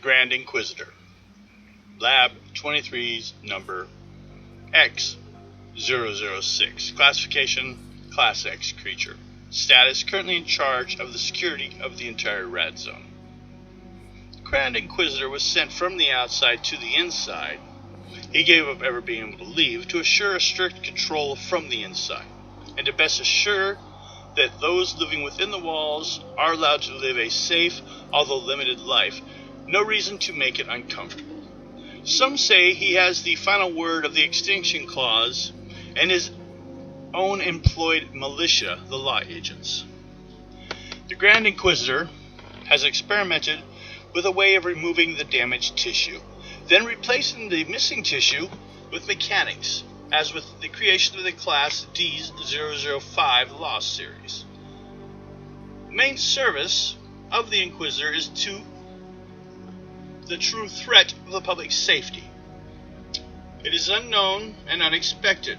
Grand Inquisitor. Lab 23's number X006. Classification Class X creature. Status currently in charge of the security of the entire rad zone. The Grand Inquisitor was sent from the outside to the inside. He gave up ever being able to leave to assure a strict control from the inside, and to best assure that those living within the walls are allowed to live a safe, although limited life. No reason to make it uncomfortable. Some say he has the final word of the Extinction Clause and his own employed militia, the law agents. The Grand Inquisitor has experimented with a way of removing the damaged tissue, then replacing the missing tissue with mechanics, as with the creation of the Class D's 005 Law Series. The main service of the Inquisitor is to the true threat of the public safety. It is unknown and unexpected.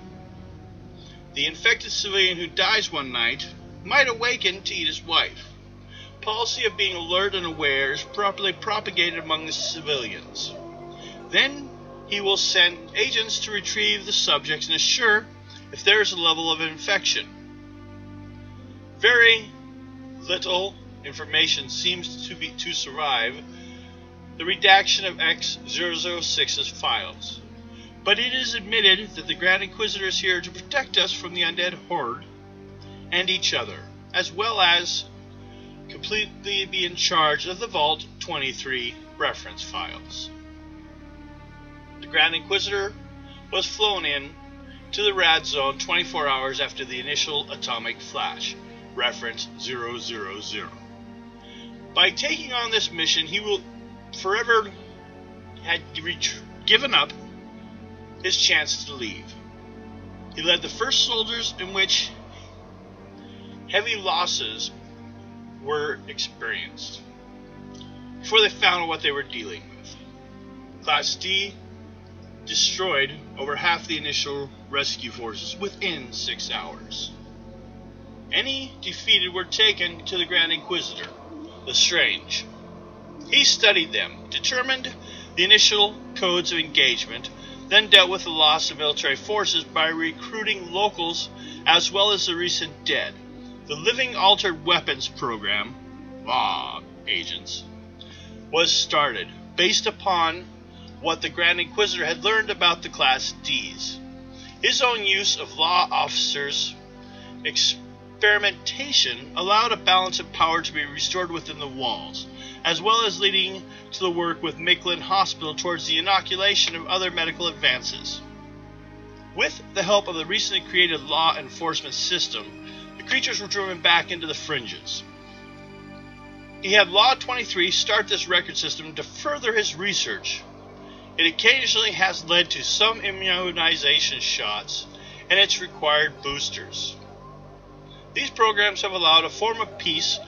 The infected civilian who dies one night might awaken to eat his wife. Policy of being alert and aware is properly propagated among the civilians. Then he will send agents to retrieve the subjects and assure if there is a level of infection. Very little information seems to survive the redaction of X006's files, but it is admitted that the Grand Inquisitor is here to protect us from the undead horde and each other, as well as completely be in charge of the Vault 23 reference files. The Grand Inquisitor was flown in to the rad zone 24 hours after the initial atomic flash, reference 000. By taking on this mission, he will forever had given up his chance to leave. He led the first soldiers in which heavy losses were experienced before they found out what they were dealing with. Class D destroyed over half the initial rescue forces within 6 hours. Any defeated were taken to the Grand Inquisitor, Lestrange. He studied them, determined the initial codes of engagement, then dealt with the loss of military forces by recruiting locals as well as the recent dead. The Living Altered Weapons program, law agents, was started based upon what the Grand Inquisitor had learned about the Class Ds. His own use of law officers' experimentation allowed a balance of power to be restored within the walls, as well as leading to the work with Micklin Hospital towards the inoculation of other medical advances. With the help of the recently created law enforcement system, the creatures were driven back into the fringes. He had Law 23 start this record system to further his research. It occasionally has led to some immunization shots and its required boosters. These programs have allowed a form of peace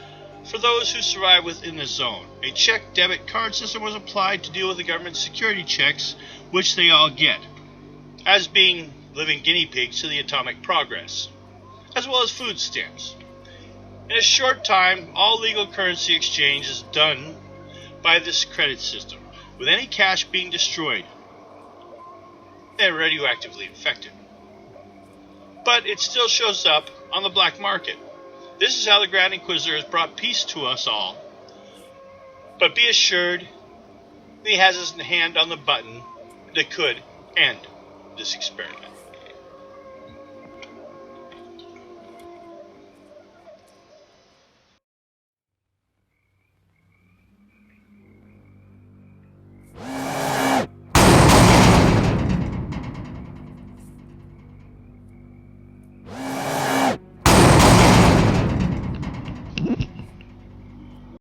for those who survive within the zone. A check debit card system was applied to deal with the government's security checks, which they all get, as being living guinea pigs to the atomic progress, as well as food stamps. In a short time, all legal currency exchange is done by this credit system, with any cash being destroyed and radioactively infected. But it still shows up on the black market. This is how the Grand Inquisitor has brought peace to us all. But be assured, he has his hand on the button that could end this experiment.